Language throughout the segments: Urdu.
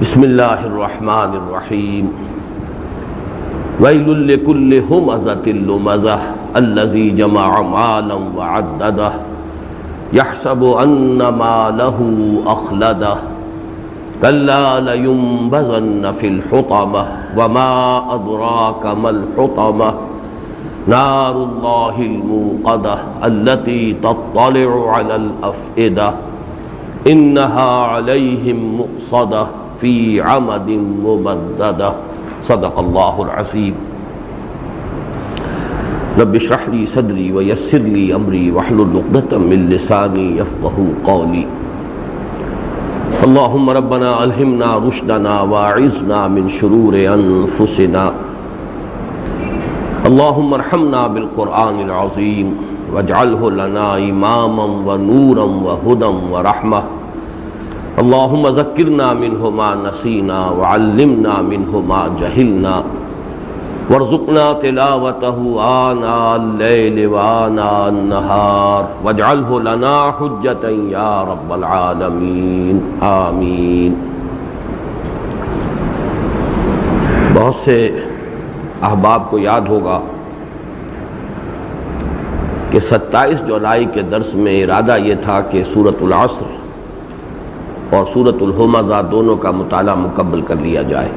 بسم اللہ الرحمن الرحیم ویل لکل ہمزۃ لمزہ الذی جمع مالا وعددہ یحسب ان مالہ اخلدہ کلا لینبذن فی الحطمہ وما ادراک ما الحطمہ نار اللہ الموقدہ التي تطلع علی الافئدہ انها علیہم مؤصدہ فی عمد ممددہ صدق اللہ العظیم رب اشرح لی صدری ویسر لی امری واحلل عقدۃ من لسانی یفقہوا قولی اللہم ربنا الہمنا رشدنا واعذنا من شرور انفسنا اللہم ارحمنا بالقرآن العظیم واجعلہ لنا اماما ونورا وہدی ورحمہ اللہم ذکرنا منہ ما نسینا وعلمنا منہ ما جہلنا وارزقنا تلاوتہ آناء اللیل وآناء النہار واجعلہ لنا حجتا یا رب العالمین آمین۔ بہت سے احباب کو یاد ہوگا کہ 27 جولائی کے درس میں ارادہ یہ تھا کہ سورۃ العصر اور سورۃ الہمزہ دونوں کا مطالعہ مکمل کر لیا جائے،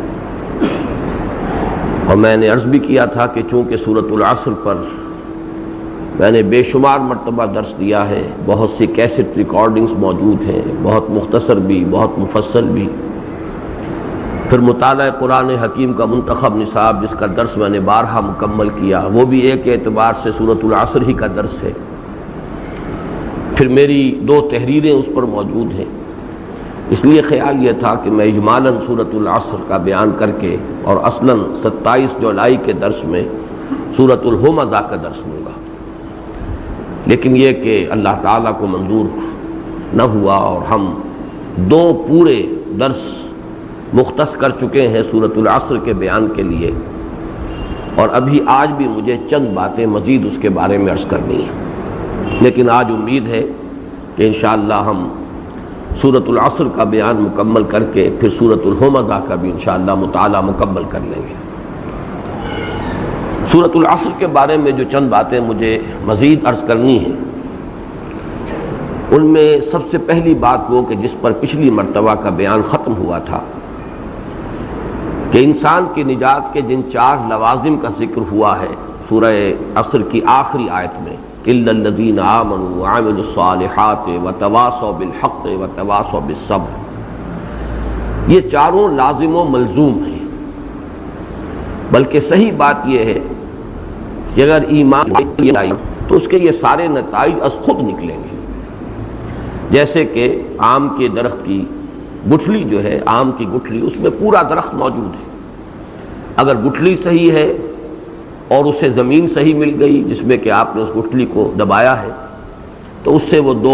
اور میں نے عرض بھی کیا تھا کہ چونکہ سورۃ العصر پر میں نے بے شمار مرتبہ درس دیا ہے، بہت سی کیسٹ ریکارڈنگز موجود ہیں، بہت مختصر بھی بہت مفصل بھی، پھر مطالعہ قرآن حکیم کا منتخب نصاب جس کا درس میں نے بارہا مکمل کیا، وہ بھی ایک اعتبار سے سورۃ العصر ہی کا درس ہے، پھر میری 2 تحریریں اس پر موجود ہیں، اس لیے خیال یہ تھا کہ میں اجمالاً سورۃ العصر کا بیان کر کے اور اصلاً 27 جولائی کے درس میں سورۃ الہمزہ کا درس لوں گا، لیکن یہ کہ اللہ تعالیٰ کو منظور نہ ہوا اور ہم 2 پورے درس مختص کر چکے ہیں سورۃ العصر کے بیان کے لیے، اور ابھی آج بھی مجھے چند باتیں مزید اس کے بارے میں عرض کرنی ہیں، لیکن آج امید ہے کہ انشاءاللہ ہم سورۃ العصر کا بیان مکمل کر کے پھر سورۃ الہمزہ کا بھی انشاءاللہ مطالعہ مکمل کر لیں گے۔ سورۃ العصر کے بارے میں جو چند باتیں مجھے مزید عرض کرنی ہیں، ان میں سب سے پہلی بات وہ کہ جس پر پچھلی مرتبہ کا بیان ختم ہوا تھا کہ انسان کی نجات کے جن 4 لوازم کا ذکر ہوا ہے سورہ عصر کی آخری آیت میں، الا الذین آمنوا وعملوا الصالحات وتواصوا بالحق وتواصوا بالصبر، یہ چاروں لازم و ملزوم ہیں، بلکہ صحیح بات یہ ہے کہ اگر ایمان لائے تو اس کے یہ سارے نتائج از خود نکلیں گے، جیسے کہ آم کے درخت کی گٹھلی جو ہے، آم کی گٹھلی، اس میں پورا درخت موجود ہے، اگر گٹھلی صحیح ہے اور اسے زمین صحیح مل گئی جس میں کہ آپ نے اس گٹھلی کو دبایا ہے تو اس سے وہ 2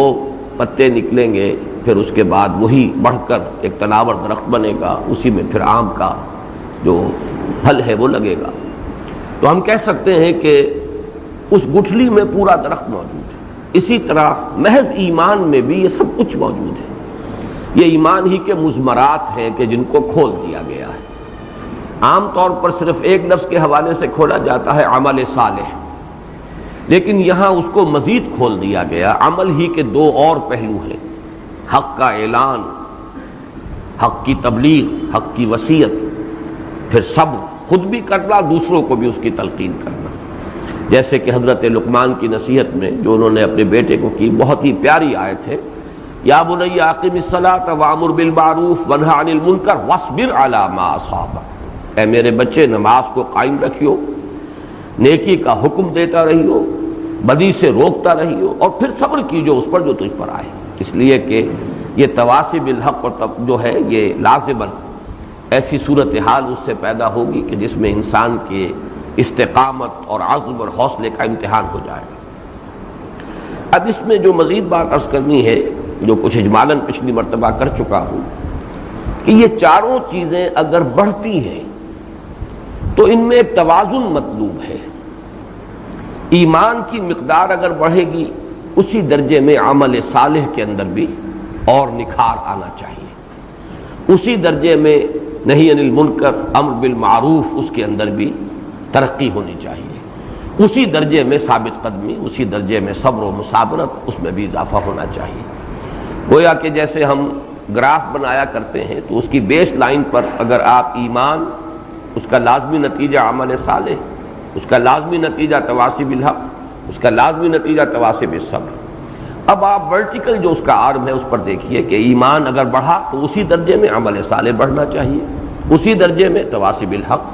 پتے نکلیں گے، پھر اس کے بعد وہی بڑھ کر ایک تناور درخت بنے گا، اسی میں پھر آم کا جو پھل ہے وہ لگے گا۔ تو ہم کہہ سکتے ہیں کہ اس گٹھلی میں پورا درخت موجود ہے۔ اسی طرح محض ایمان میں بھی یہ سب کچھ موجود ہے، یہ ایمان ہی کے مضمرات ہیں کہ جن کو کھول دیا گیا ہے۔ عام طور پر صرف ایک لفظ کے حوالے سے کھولا جاتا ہے عمل صالح، لیکن یہاں اس کو مزید کھول دیا گیا، عمل ہی کے 2 اور پہلو ہیں، حق کا اعلان، حق کی تبلیغ، حق کی وصیت، پھر صبر، خود بھی کرنا دوسروں کو بھی اس کی تلقین کرنا، جیسے کہ حضرت لقمان کی نصیحت میں جو انہوں نے اپنے بیٹے کو کی، بہت ہی پیاری آیت ہے، یا بنی اقم الصلاۃ وامر بالمعروف وانھ عن المنکر واصبر علی ما اصابک، اے میرے بچے نماز کو قائم رکھیو، نیکی کا حکم دیتا رہیو، بدی سے روکتا رہیو، اور پھر صبر کیجو اس پر جو تجھ پر آئے، اس لیے کہ یہ تواصی بالحق اور جو ہے یہ لازماً ایسی صورتحال اس سے پیدا ہوگی کہ جس میں انسان کے استقامت اور عزم اور حوصلے کا امتحان ہو جائے گا۔ اب اس میں جو مزید بات عرض کرنی ہے، جو کچھ اجمالاً پچھلی مرتبہ کر چکا ہوں، کہ یہ چاروں چیزیں اگر بڑھتی ہیں تو ان میں ایک توازن مطلوب ہے، ایمان کی مقدار اگر بڑھے گی اسی درجے میں عمل صالح کے اندر بھی اور نکھار آنا چاہیے۔ اسی درجے میں نہی عن المنکر امر بالمعروف اس کے اندر بھی ترقی ہونی چاہیے، اسی درجے میں ثابت قدمی، اسی درجے میں صبر و مصابرت اس میں بھی اضافہ ہونا چاہیے۔ گویا کہ جیسے ہم گراف بنایا کرتے ہیں تو اس کی بیس لائن پر اگر آپ ایمان، اس کا لازمی نتیجہ عمل صالح، اس کا لازمی نتیجہ تواصی بالحق، اس کا لازمی نتیجہ تواصی بالصبر، اب آپ ورٹیکل جو اس کا آرم ہے اس پر دیکھیے کہ ایمان اگر بڑھا تو اسی درجے میں عمل صالح بڑھنا چاہیے، اسی درجے میں تواصی بالحق،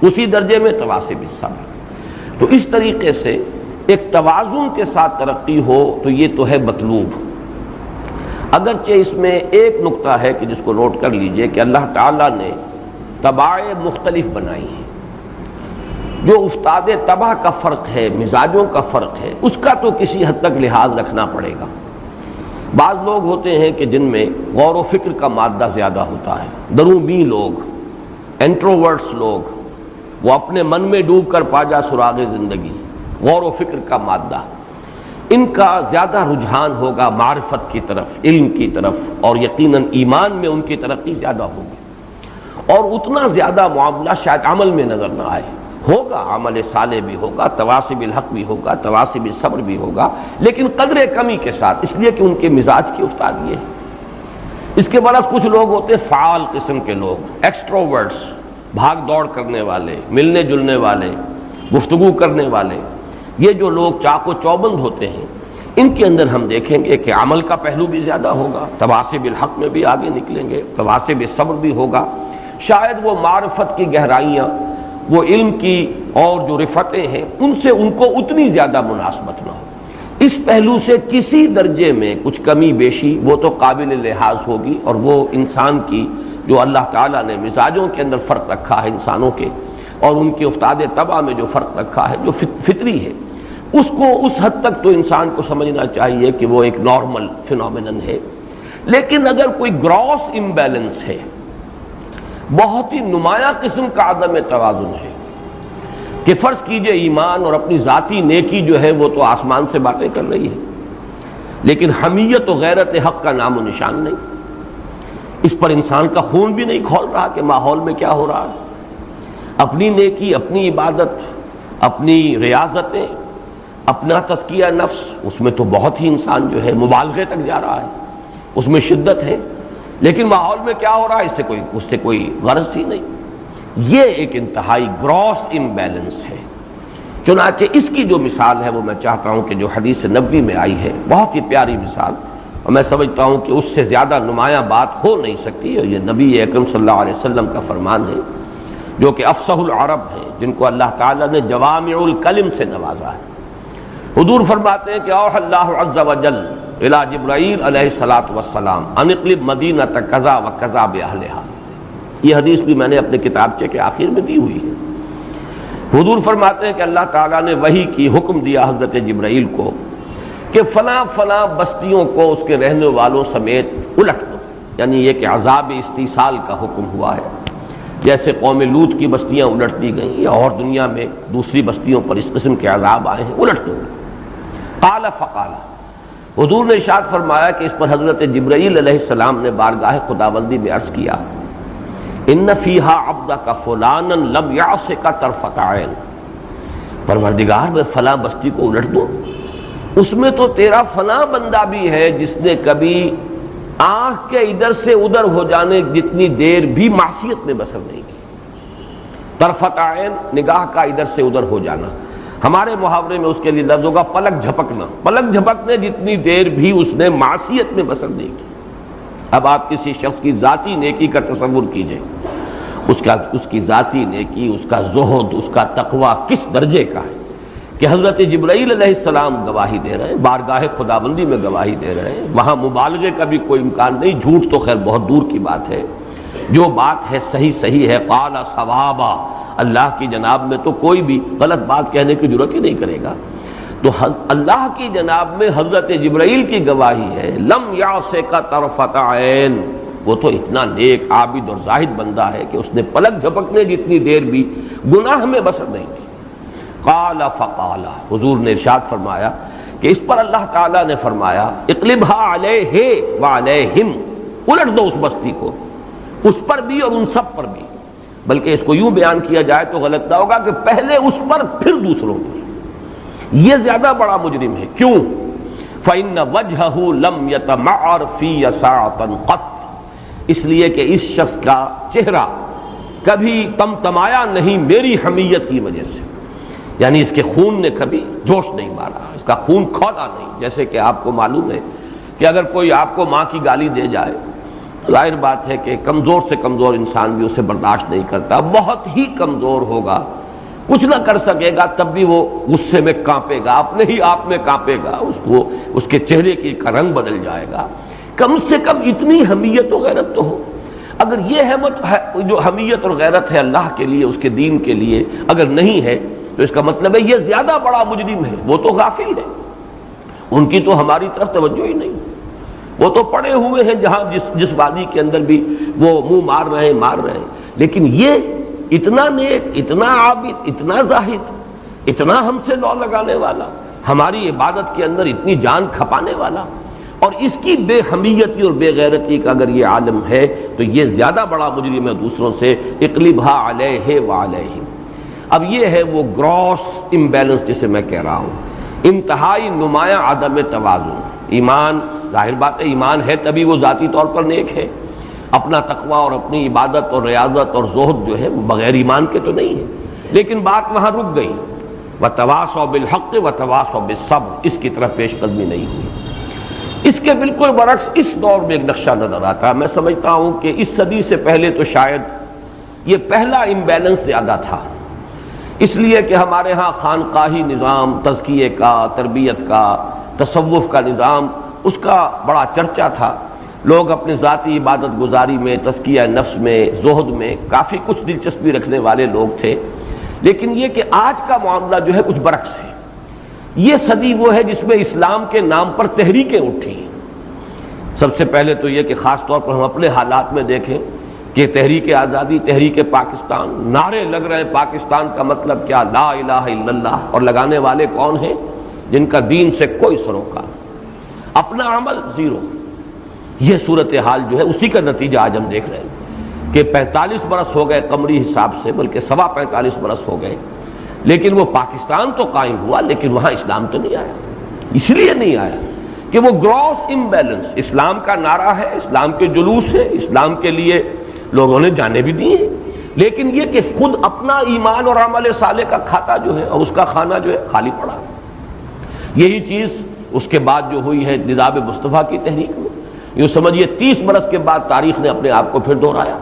اسی درجے میں تواصی بالصبر۔ تو اس طریقے سے ایک توازن کے ساتھ ترقی ہو تو یہ تو ہے مطلوب۔ اگرچہ اس میں ایک نقطہ ہے کہ جس کو نوٹ کر لیجئے کہ اللہ تعالیٰ نے طباع مختلف بنائی ہیں، جو استاد طبع کا فرق ہے، مزاجوں کا فرق ہے، اس کا تو کسی حد تک لحاظ رکھنا پڑے گا۔ بعض لوگ ہوتے ہیں کہ جن میں غور و فکر کا مادہ زیادہ ہوتا ہے، دروں بین لوگ، انٹروورٹس لوگ، وہ اپنے من میں ڈوب کر پا جا سراغ زندگی، غور و فکر کا مادہ، ان کا زیادہ رجحان ہوگا معرفت کی طرف، علم کی طرف، اور یقیناً ایمان میں ان کی ترقی زیادہ ہوگی، اور اتنا زیادہ معاملہ شاید عمل میں نظر نہ آئے، ہوگا عمل صالح بھی ہوگا، تواصی بالحق بھی ہوگا، تواصی بالصبر بھی ہوگا، لیکن قدر کمی کے ساتھ، اس لیے کہ ان کے مزاج کی افتادگی ہے۔ اس کے برعکس کچھ لوگ ہوتے فعال قسم کے لوگ، ایکسٹروورٹس، بھاگ دوڑ کرنے والے، ملنے جلنے والے، گفتگو کرنے والے، یہ جو لوگ چاق و چوبند ہوتے ہیں، ان کے اندر ہم دیکھیں گے کہ عمل کا پہلو بھی زیادہ ہوگا، تواصی بالحق میں بھی آگے نکلیں گے، تواصی بالصبر بھی ہوگا، شاید وہ معرفت کی گہرائیاں، وہ علم کی اور جو رفتیں ہیں ان سے ان کو اتنی زیادہ مناسبت نہ ہو۔ اس پہلو سے کسی درجے میں کچھ کمی بیشی وہ تو قابل لحاظ ہوگی، اور وہ انسان کی جو اللہ تعالیٰ نے مزاجوں کے اندر فرق رکھا ہے انسانوں کے، اور ان کے افتاد طبع میں جو فرق رکھا ہے، جو فطری ہے، اس کو اس حد تک تو انسان کو سمجھنا چاہیے کہ وہ ایک نارمل فینومینن ہے۔ لیکن اگر کوئی گراس امبیلنس ہے، بہت ہی نمایاں قسم کا عدم توازن ہے، کہ فرض کیجئے ایمان اور اپنی ذاتی نیکی جو ہے وہ تو آسمان سے باتیں کر رہی ہے، لیکن حمیت و غیرت حق کا نام و نشان نہیں، اس پر انسان کا خون بھی نہیں کھول رہا کہ ماحول میں کیا ہو رہا ہے۔ اپنی نیکی، اپنی عبادت، اپنی ریاضتیں، اپنا تزکیہ نفس، اس میں تو بہت ہی انسان جو ہے مبالغے تک جا رہا ہے، اس میں شدت ہے، لیکن ماحول میں کیا ہو رہا ہے اس سے کوئی غرض ہی نہیں۔ یہ ایک انتہائی گراس امبیلنس ہے۔ چنانچہ اس کی جو مثال ہے وہ میں چاہتا ہوں کہ جو حدیث نبوی میں آئی ہے، بہت ہی پیاری مثال، اور میں سمجھتا ہوں کہ اس سے زیادہ نمایاں بات ہو نہیں سکتی، اور یہ نبی اکرم صلی اللہ علیہ وسلم کا فرمان ہے، جو کہ افصح العرب ہیں، جن کو اللہ تعالیٰ نے جوامع الکلم سے نوازا ہے۔ حضور فرماتے ہیں کہ اوحى اللہ عز وجل الی جبرائیل علیہ الصلاۃ والسلام ان اقلب مدینہ کذا و کذا باہلھا۔ یہ حدیث بھی میں نے اپنے کتابچے کے آخر میں دی ہوئی ہے۔ حضور فرماتے ہیں کہ اللہ تعالیٰ نے وحی کی حکم دیا حضرت جبرائیل کو کہ فلاں فلاں بستیوں کو اس کے رہنے والوں سمیت الٹ دو، یعنی یہ کہ عذاب استیصال کا حکم ہوا ہے، جیسے قوم لوط کی بستیاں الٹ دی گئیں، یا اور دنیا میں دوسری بستیوں پر اس قسم کے عذاب آئے ہیں، الٹ دو۔ قال فقال، حضور نے ارشاد فرمایا کہ اس پر حضرت جبرائیل علیہ السلام نے بارگاہ خداوندی میں عرض کیا، ان فیہا عبدک فلانا لم یعصک طرفۃ عین، پروردگار میں فلاں بستی کو الٹ دو، اس میں تو تیرا فلاں بندہ بھی ہے جس نے کبھی آنکھ کے ادھر سے ادھر ہو جانے جتنی دیر بھی معصیت میں بسر نہیں کی۔ طرفۃ عین نگاہ کا ادھر سے ادھر ہو جانا، ہمارے محاورے میں اس کے لیے لفظ ہوگا پلک جھپکنا، پلک جھپکنے جتنی دیر بھی اس نے معصیت میں بسر نہیں کی۔ اب آپ کسی شخص کی ذاتی نیکی کا تصور کیجئے، اس کی ذاتی نیکی، اس کا زہد، اس کا تقوی کس درجے کا ہے کہ حضرت جبرائیل علیہ السلام گواہی دے رہے ہیں، بارگاہ خداوندی میں گواہی دے رہے ہیں، وہاں مبالغے کا بھی کوئی امکان نہیں، جھوٹ تو خیر بہت دور کی بات ہے، جو بات ہے صحیح ہے، قال صوابا، اللہ کی جناب میں تو کوئی بھی غلط بات کہنے کی ضرورت ہی نہیں کرے گا۔ تو اللہ کی جناب میں حضرت جبرائیل کی گواہی ہے، لم یعصک طرفۃ عین، وہ تو اتنا نیک عابد اور زاہد بندہ ہے کہ اس نے پلک جھپکنے جتنی دیر بھی گناہ میں بسر نہیں کی۔ قال فقال، حضور نے ارشاد فرمایا کہ اس پر اللہ تعالیٰ نے فرمایا اقلبھا علیہ وعلیہم، الٹ دو اس بستی کو، اس پر بھی اور ان سب پر بھی، بلکہ اس کو یوں بیان کیا جائے تو غلط نہ ہوگا کہ پہلے اس پر پھر دوسروں پر، یہ زیادہ بڑا مجرم ہے۔ کیوں؟ فَإِنَّ وَجْهَهُ لَمْ يَتَمَعَّرْ فِيَّ سَاعَةً قَطْ، اس لیے کہ اس شخص کا چہرہ کبھی تمتمایا نہیں میری حمیت کی وجہ سے، یعنی اس کے خون نے کبھی جوش نہیں مارا، اس کا خون کھولا نہیں۔ جیسے کہ آپ کو معلوم ہے کہ اگر کوئی آپ کو ماں کی گالی دے جائے، ظاہر بات ہے کہ کمزور سے کمزور انسان بھی اسے برداشت نہیں کرتا، بہت ہی کمزور ہوگا، کچھ نہ کر سکے گا، تب بھی وہ غصے میں کانپے گا، اپنے ہی آپ میں کانپے گا، اس کے چہرے کا رنگ بدل جائے گا۔ کم سے کم اتنی حمیت و غیرت تو ہو۔ اگر یہ جو حمیت اور غیرت ہے اللہ کے لیے، اس کے دین کے لیے اگر نہیں ہے تو اس کا مطلب ہے یہ زیادہ بڑا مجرم ہے، وہ تو غافل ہے، ان کی تو ہماری طرف توجہ ہی نہیں، وہ تو پڑے ہوئے ہیں جہاں جس وادی کے اندر بھی وہ منہ مار رہے ہیں، لیکن یہ اتنا نیک، اتنا عابد، اتنا زاہد، اتنا ہم سے لو لگانے والا، ہماری عبادت کے اندر اتنی جان کھپانے والا، اور اس کی بے حمیتی اور بے غیرتی کا اگر یہ عالم ہے تو یہ زیادہ بڑا مجرم ہے دوسروں سے۔ اقلبھا علیہ وعلیہ، اب یہ ہے وہ گراس امبیلنس جسے میں کہہ رہا ہوں، انتہائی نمایاں عدم توازن۔ ایمان، ظاہر بات ہے ایمان ہے تبھی وہ ذاتی طور پر نیک ہے، اپنا تقوی اور اپنی عبادت اور ریاضت اور زہد جو ہے وہ بغیر ایمان کے تو نہیں ہے، لیکن بات وہاں رک گئی۔ وَتَوَاصَوْا بِالْحَقِّ وَتَوَاصَوْا بِالصَّبْرِ، اس کی طرف پیش قدمی نہیں ہوئی۔ اس کے بالکل برعکس اس دور میں ایک نقشہ نظر آتا ہے۔ میں سمجھتا ہوں کہ اس صدی سے پہلے تو شاید یہ پہلا امبیلنس زیادہ تھا، اس لیے کہ ہمارے ہاں خانقاہی نظام، تزکیے کا، تربیت کا، تصوف کا نظام، اس کا بڑا چرچا تھا، لوگ اپنی ذاتی عبادت گزاری میں، تزکیہ نفس میں، زہد میں کافی کچھ دلچسپی رکھنے والے لوگ تھے، لیکن یہ کہ آج کا معاملہ جو ہے کچھ برعکس ہے۔ یہ صدی وہ ہے جس میں اسلام کے نام پر تحریکیں اٹھی۔ سب سے پہلے تو یہ کہ خاص طور پر ہم اپنے حالات میں دیکھیں کہ تحریک آزادی، تحریک پاکستان، نعرے لگ رہے ہیں پاکستان کا مطلب کیا، لا الہ الا اللہ، اور لگانے والے کون ہیں؟ جن کا دین سے کوئی سروکار، اپنا عمل زیرو۔ یہ صورتحال جو ہے اسی کا نتیجہ آج ہم دیکھ رہے ہیں کہ 45 برس ہو گئے قمری حساب سے، بلکہ 45.25 برس ہو گئے، لیکن وہ پاکستان تو قائم ہوا لیکن وہاں اسلام تو نہیں آیا۔ اس لیے نہیں آیا کہ وہ گراس امبیلنس، اسلام کا نعرہ ہے، اسلام کے جلوس ہے، اسلام کے لیے لوگوں نے جانیں بھی دی ہیں، لیکن یہ کہ خود اپنا ایمان اور عمل صالح کا کھاتا جو ہے اور اس کا کھانا جو ہے خالی پڑا۔ یہی چیز اس کے بعد جو ہوئی ہے نظام مصطفیٰ کی تحریک میں، یوں سمجھیے 30 برس کے بعد تاریخ نے اپنے آپ کو پھر دہرایا۔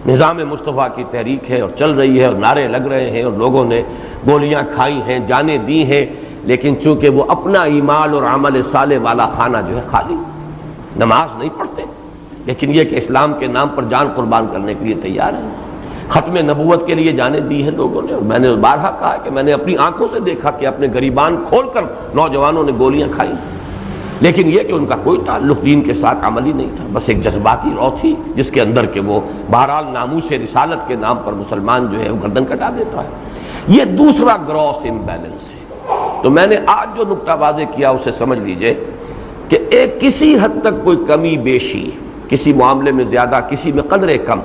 نظام مصطفیٰ کی تحریک ہے اور چل رہی ہے اور نعرے لگ رہے ہیں اور لوگوں نے گولیاں کھائی ہیں، جانیں دی ہیں، لیکن چونکہ وہ اپنا ایمان اور عمل صالح والا کھانا جو ہے خالی، نماز نہیں پڑھتے لیکن یہ کہ اسلام کے نام پر جان قربان کرنے کے لیے تیار ہے، ختم نبوت کے لیے جانیں دی ہیں لوگوں نے، اور میں نے بارہا کہا کہ میں نے اپنی آنکھوں سے دیکھا کہ اپنے گریبان کھول کر نوجوانوں نے گولیاں کھائی، لیکن یہ کہ ان کا کوئی تعلق دین کے ساتھ عملی نہیں تھا، بس ایک جذباتی رو تھی جس کے اندر کہ وہ بہرحال ناموس رسالت کے نام پر مسلمان جو ہے وہ گردن کٹا دیتا ہے۔ یہ دوسرا گراس امبیلنس ہے۔ تو میں نے آج جو نقطہ واضح کیا اسے سمجھ لیجئے کہ ایک کسی حد تک کوئی کمی بیشی، کسی معاملے میں زیادہ، کسی میں قدرے کم،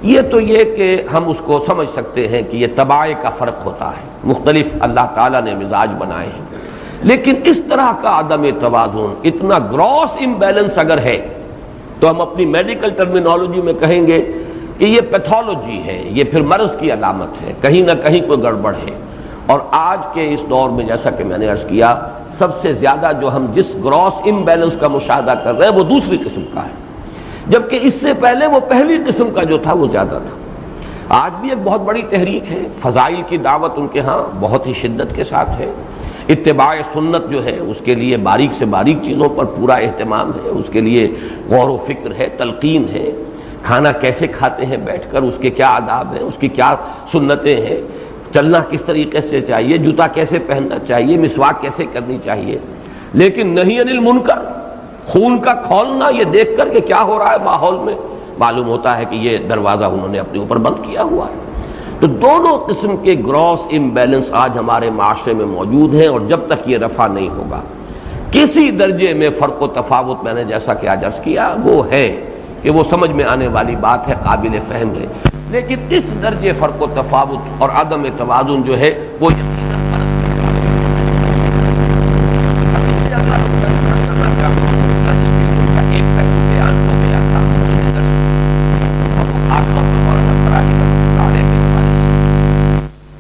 یہ تو یہ کہ ہم اس کو سمجھ سکتے ہیں کہ یہ طباع کا فرق ہوتا ہے، مختلف اللہ تعالیٰ نے مزاج بنائے ہیں، لیکن اس طرح کا عدم توازن، اتنا گراس امبیلنس اگر ہے تو ہم اپنی میڈیکل ٹرمینالوجی میں کہیں گے کہ یہ پیتھولوجی ہے، یہ پھر مرض کی علامت ہے، کہیں نہ کہیں کوئی گڑبڑ ہے۔ اور آج کے اس دور میں جیسا کہ میں نے عرض کیا، سب سے زیادہ جو ہم جس گراس امبیلنس کا مشاہدہ کر رہے ہیں وہ دوسری قسم کا ہے، جبکہ اس سے پہلے وہ پہلی قسم کا جو تھا وہ زیادہ تھا۔ آج بھی ایک بہت بڑی تحریک ہے، فضائل کی دعوت ان کے ہاں بہت ہی شدت کے ساتھ ہے، اتباع سنت جو ہے اس کے لیے باریک سے باریک چیزوں پر پورا اہتمام ہے، اس کے لیے غور و فکر ہے، تلقین ہے، کھانا کیسے کھاتے ہیں بیٹھ کر، اس کے کیا آداب ہیں، اس کی کیا سنتیں ہیں، چلنا کس طریقے سے چاہیے، جوتا کیسے پہننا چاہیے، مسواک کیسے کرنی چاہیے، لیکن نہیں انل منکر، خون کا کھولنا، یہ دیکھ کر کہ کیا ہو رہا ہے ماحول میں، معلوم ہوتا ہے کہ یہ دروازہ انہوں نے اپنے اوپر بند کیا ہوا ہے۔ تو دونوں قسم کے گراس امبیلنس آج ہمارے معاشرے میں موجود ہیں، اور جب تک یہ رفع نہیں ہوگا، کسی درجے میں فرق و تفاوت میں نے جیسا کہ آج عرض کیا وہ ہے، کہ وہ سمجھ میں آنے والی بات ہے، قابل فہم ہے، لیکن اس درجے فرق و تفاوت اور عدم توازن جو ہے وہ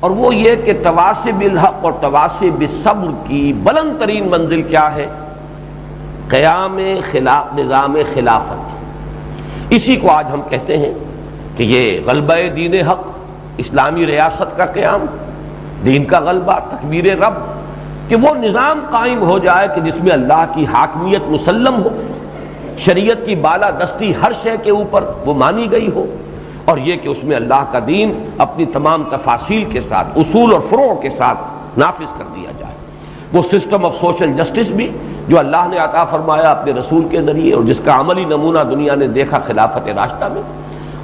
اور وہ یہ کہ تواصی بالحق اور تواصی بالصبر کی بلند ترین منزل کیا ہے؟ قیام نظام خلافت۔ اسی کو آج ہم کہتے ہیں کہ یہ غلبہ دین حق، اسلامی ریاست کا قیام، دین کا غلبہ، تکبیر رب، کہ وہ نظام قائم ہو جائے کہ جس میں اللہ کی حاکمیت مسلم ہو، شریعت کی بالادستی ہر شے کے اوپر وہ مانی گئی ہو، اور یہ کہ اس میں اللہ کا دین اپنی تمام تفاصیل کے ساتھ، اصول اور فروع کے ساتھ نافذ کر دیا جائے۔ وہ سسٹم آف سوشل جسٹس بھی جو اللہ نے عطا فرمایا اپنے رسول کے ذریعے، اور جس کا عملی نمونہ دنیا نے دیکھا خلافت راشدہ میں،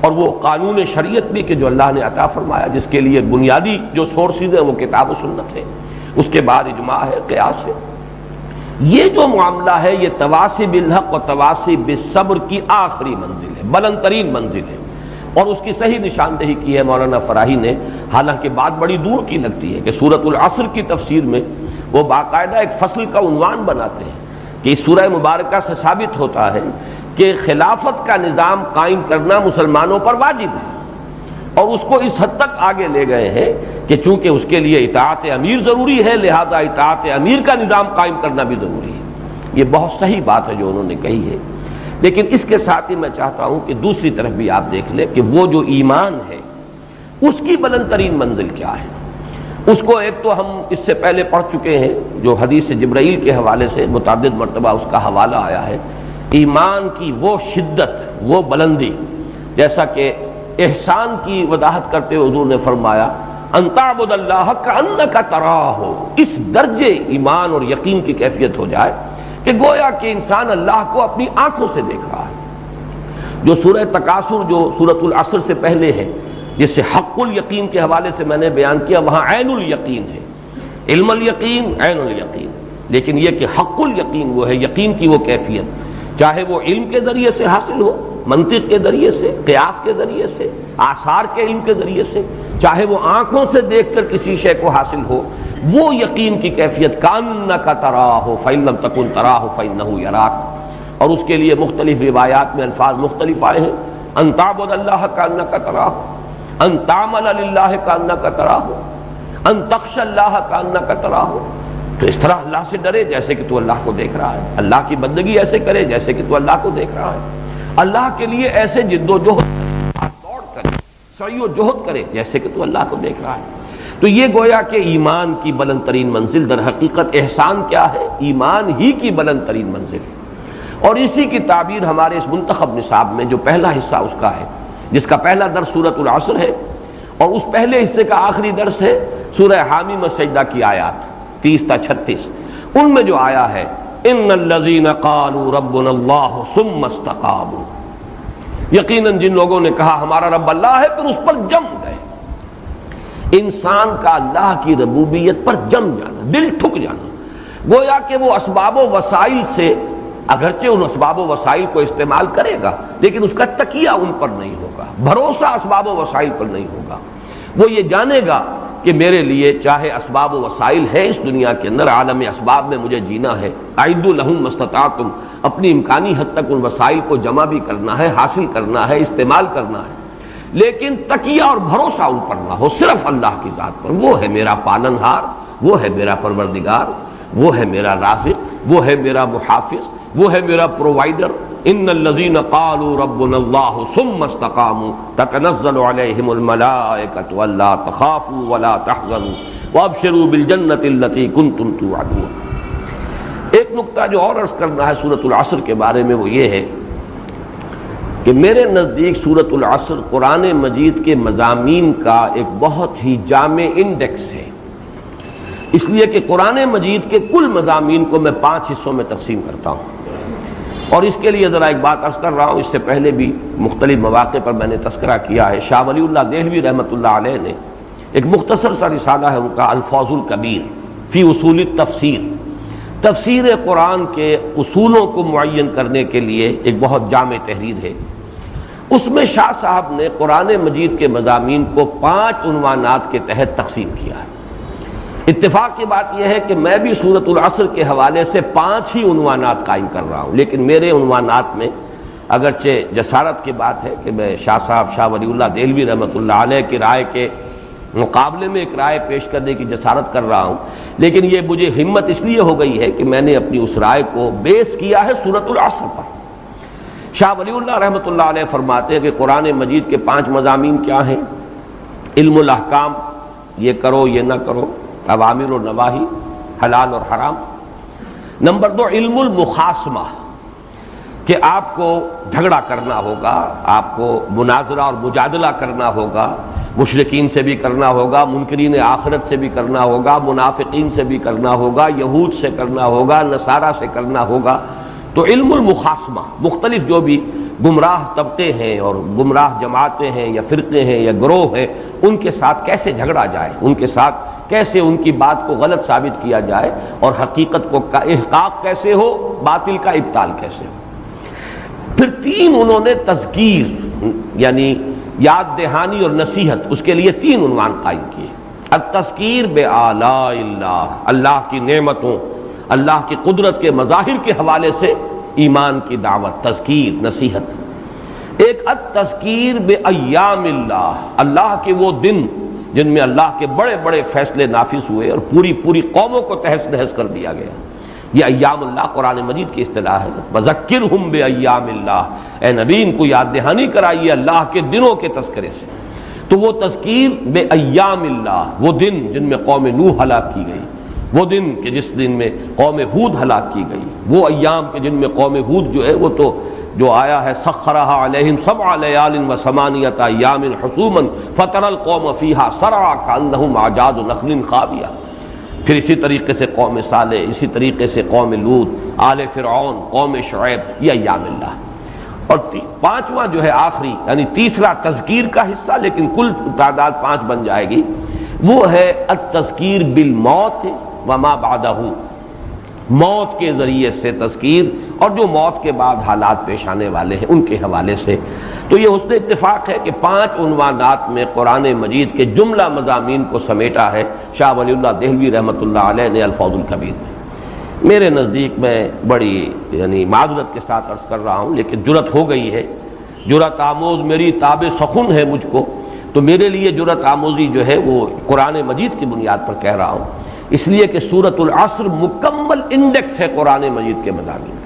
اور وہ قانون شریعت بھی کہ جو اللہ نے عطا فرمایا، جس کے لیے بنیادی جو سورسز ہیں وہ کتاب و سنت ہے، اس کے بعد اجماع ہے، قیاس ہے۔ یہ جو معاملہ ہے یہ تواصی بالحق اور تواصی بالصبر کی آخری منزل ہے، بلند ترین منزل ہے، اور اس کی صحیح نشاندہی کی ہے مولانا فراہی نے، حالانکہ بات بڑی دور کی لگتی ہے کہ سورۃ العصر کی تفسیر میں وہ باقاعدہ ایک فصل کا عنوان بناتے ہیں کہ اس سورہ مبارکہ سے ثابت ہوتا ہے کہ خلافت کا نظام قائم کرنا مسلمانوں پر واجب ہے، اور اس کو اس حد تک آگے لے گئے ہیں کہ چونکہ اس کے لیے اطاعت امیر ضروری ہے، لہذا اطاعت امیر کا نظام قائم کرنا بھی ضروری ہے۔ یہ بہت صحیح بات ہے جو انہوں نے کہی ہے، لیکن اس کے ساتھ ہی میں چاہتا ہوں کہ دوسری طرف بھی آپ دیکھ لیں کہ وہ جو ایمان ہے اس کی بلند ترین منزل کیا ہے۔ اس کو ایک تو ہم اس سے پہلے پڑھ چکے ہیں، جو حدیث جبرائیل کے حوالے سے متعدد مرتبہ اس کا حوالہ آیا ہے، ایمان کی وہ شدت، وہ بلندی، جیسا کہ احسان کی وضاحت کرتے ہوئے حضور نے فرمایا ان تعبد اللہ کأنک تراہ، اس درجے ایمان اور یقین کی کیفیت ہو جائے کہ گویا کہ انسان اللہ کو اپنی آنکھوں سے دیکھ رہا ہے۔ جو سورہ تکاثر جو سورۃ العصر سے پہلے ہے، جس سے حق الیقین کے حوالے سے میں نے بیان کیا، وہاں عین الیقین ہے، علم الیقین، عین الیقین، لیکن یہ کہ حق الیقین وہ ہے، یقین کی وہ کیفیت، چاہے وہ علم کے ذریعے سے حاصل ہو، منطق کے ذریعے سے، قیاس کے ذریعے سے، آثار کے علم کے ذریعے سے، چاہے وہ آنکھوں سے دیکھ کر کسی شے کو حاصل ہو، وہ یقین کی کیفیت کأنک تراہ فإن لم تکن تراہ فإنہ یراک۔ اور اس کے لیے مختلف روایات میں الفاظ مختلف آئے ہیں، ان تعبد اللہ کأنک تراہ، ان تعمل للہ کأنک تراہ، ان تخشى اللہ کأنک تراہ۔ تو اس طرح اللہ سے ڈرے جیسے کہ تو اللہ کو دیکھ رہا ہے، اللہ کی بندگی ایسے کرے جیسے کہ تو اللہ کو دیکھ رہا ہے، اللہ کے لیے ایسے جد و جہد دوڑ کرے، سعی و جہد کرے جیسے کہ تو اللہ کو دیکھ رہا ہے۔ تو یہ گویا کہ ایمان کی بلند ترین منزل، در حقیقت احسان کیا ہے؟ ایمان ہی کی بلند ترین منزل ہے، اور اسی کی تعبیر ہمارے اس منتخب نصاب میں جو پہلا حصہ اس کا ہے، جس کا پہلا درس سورۃ العصر ہے، اور اس پہلے حصے کا آخری درس ہے سورہ حامیم و سجدہ کی آیات 30 تا 36، ان میں جو آیا ہے ان الذین قالوا ربنا اللہ ثم استقاموا، یقیناً جن لوگوں نے کہا ہمارا رب اللہ ہے، پھر اس پر جم گئے۔ انسان کا اللہ کی ربوبیت پر جم جانا، دل ٹھک جانا، گویا کہ وہ اسباب و وسائل سے، اگرچہ ان اسباب و وسائل کو استعمال کرے گا لیکن اس کا تکیہ ان پر نہیں ہوگا، بھروسہ اسباب و وسائل پر نہیں ہوگا۔ وہ یہ جانے گا کہ میرے لیے چاہے اسباب و وسائل ہے اس دنیا کے اندر، عالم اسباب میں مجھے جینا ہے، اعدوا لہم ما استطعتم، اپنی امکانی حد تک ان وسائل کو جمع بھی کرنا ہے، حاصل کرنا ہے، استعمال کرنا ہے، لیکن تکیہ اور بھروسہ ان پر نہ ہو، صرف اللہ کی ذات پر۔ وہ ہے میرا پالنہار، وہ ہے میرا پروردگار، وہ ہے میرا رازق، وہ ہے میرا محافظ، وہ ہے میرا پرووائڈر۔ ان الذین قالوا ربنا اللہ ثم استقاموا تتنزل علیہم الملائکۃ الا تخافوا ولا تحزنوا وابشروا بالجنۃ التی کنتم توعدون۔ ایک نقطہ جو اور عرض کرنا ہے سورۃ العصر کے بارے میں وہ یہ ہے کہ میرے نزدیک سورۃ العصر قرآن مجید کے مضامین کا ایک بہت ہی جامع انڈیکس ہے، اس لیے کہ قرآن مجید کے کل مضامین کو میں 5 حصوں میں تقسیم کرتا ہوں، اور اس کے لیے ذرا ایک بات عرض کر رہا ہوں، اس سے پہلے بھی مختلف مواقع پر میں نے تذکرہ کیا ہے۔ شاہ ولی اللہ دہلوی رحمۃ اللہ علیہ نے ایک مختصر سا رسالہ ہے ان کا الفاظ الکبیر فی اصول التفسیر، تفسیر قرآن کے اصولوں کو معین کرنے کے لیے ایک بہت جامع تحریر ہے۔ اس میں شاہ صاحب نے قرآن مجید کے مضامین کو 5 عنوانات کے تحت تقسیم کیا ہے۔ اتفاق کی بات یہ ہے کہ میں بھی سورۃ العصر کے حوالے سے 5 ہی عنوانات قائم کر رہا ہوں، لیکن میرے عنوانات میں اگرچہ جسارت کی بات ہے کہ میں شاہ صاحب شاہ ولی اللہ دہلوی رحمۃ اللہ علیہ کی رائے کے مقابلے میں ایک رائے پیش کرنے کی جسارت کر رہا ہوں، لیکن یہ مجھے ہمت اس لیے ہو گئی ہے کہ میں نے اپنی اس رائے کو بیس کیا ہے سورۃ العصر پر۔ شاہ ولی اللہ رحمۃ اللہ علیہ فرماتے ہیں کہ قرآن مجید کے 5 مضامین کیا ہیں؟ علم الاحکام، یہ کرو یہ نہ کرو، اوامر و نواہی، حلال اور حرام۔ نمبر 2 علم المخاصمہ، کہ آپ کو جھگڑا کرنا ہوگا، آپ کو مناظرہ اور مجادلہ کرنا ہوگا، مشرکین سے بھی کرنا ہوگا، منکرین آخرت سے بھی کرنا ہوگا، منافقین سے بھی کرنا ہوگا، یہود سے کرنا ہوگا، نصارہ سے کرنا ہوگا۔ تو علم المخاصمہ، مختلف جو بھی گمراہ طبقے ہیں اور گمراہ جماعتیں ہیں یا فرقے ہیں یا گروہ ہیں، ان کے ساتھ کیسے جھگڑا جائے، ان کے ساتھ کیسے ان کی بات کو غلط ثابت کیا جائے، اور حقیقت کو کا احقاق کیسے ہو، باطل کا ابطال کیسے ہو۔ پھر 3 انہوں نے تذکیر یعنی یاد دہانی اور نصیحت، اس کے لیے 3 عنوان قائم کیے۔ التذکیر بآلاء اللہ، اللہ کی نعمتوں، اللہ کی قدرت کے مظاہر کے حوالے سے ایمان کی دعوت، تذکیر، نصیحت۔ ایک التذکیر بایام اللہ، اللہ کے وہ دن جن میں اللہ کے بڑے بڑے فیصلے نافذ ہوئے اور پوری قوموں کو تہس نہس کر دیا گیا۔ یہ ایام اللہ قرآن مجید کی اصطلاح ہے۔ وذکرہم بایام اللہ، اے نبی ان کو یاد دہانی کرائیے اللہ کے دنوں کے تذکرے سے۔ تو وہ تذکیر بایام اللہ، وہ دن جن میں قوم نوح ہلاک کی گئی، وہ دن کہ جس دن میں قوم ہود ہلاک کی گئی، وہ ایام کے جن میں قوم ہود جو ہے وہ تو جو آیا ہے سخرها علیہم 7 لیال و8 ایام حسوما فتری القوم فیہا صرعا کانہم اعجاز نخل خاویہ۔ پھر اسی طریقے سے قوم صالح، اسی طریقے سے قوم لوط، آل فرعون، قوم شعیب، یہ ایام اللہ۔ اور 5واں جو ہے آخری یعنی تیسرا تذکیر کا حصہ، لیکن کل تعداد 5 بن جائے گی، وہ ہے التذکیر بالموت وما بعدہ، موت کے ذریعے سے تذکیر اور جو موت کے بعد حالات پیش آنے والے ہیں ان کے حوالے سے۔ تو یہ حسن اتفاق ہے کہ 5 عنوانات میں قرآن مجید کے جملہ مضامین کو سمیٹا ہے شاہ ولی اللہ دہلوی رحمۃ اللہ علیہ نے الفوز الکبیر میں۔ میرے نزدیک میں بڑی یعنی معذرت کے ساتھ عرض کر رہا ہوں، لیکن جرأت ہو گئی ہے، جرأت آموز میری تاب سخن ہے مجھ کو، تو میرے لیے جرأت آموزی جو ہے وہ قرآن مجید کی بنیاد پر کہہ رہا ہوں، اس لیے کہ سورۃ العصر مکمل انڈیکس ہے قرآن مجید کے مضامین،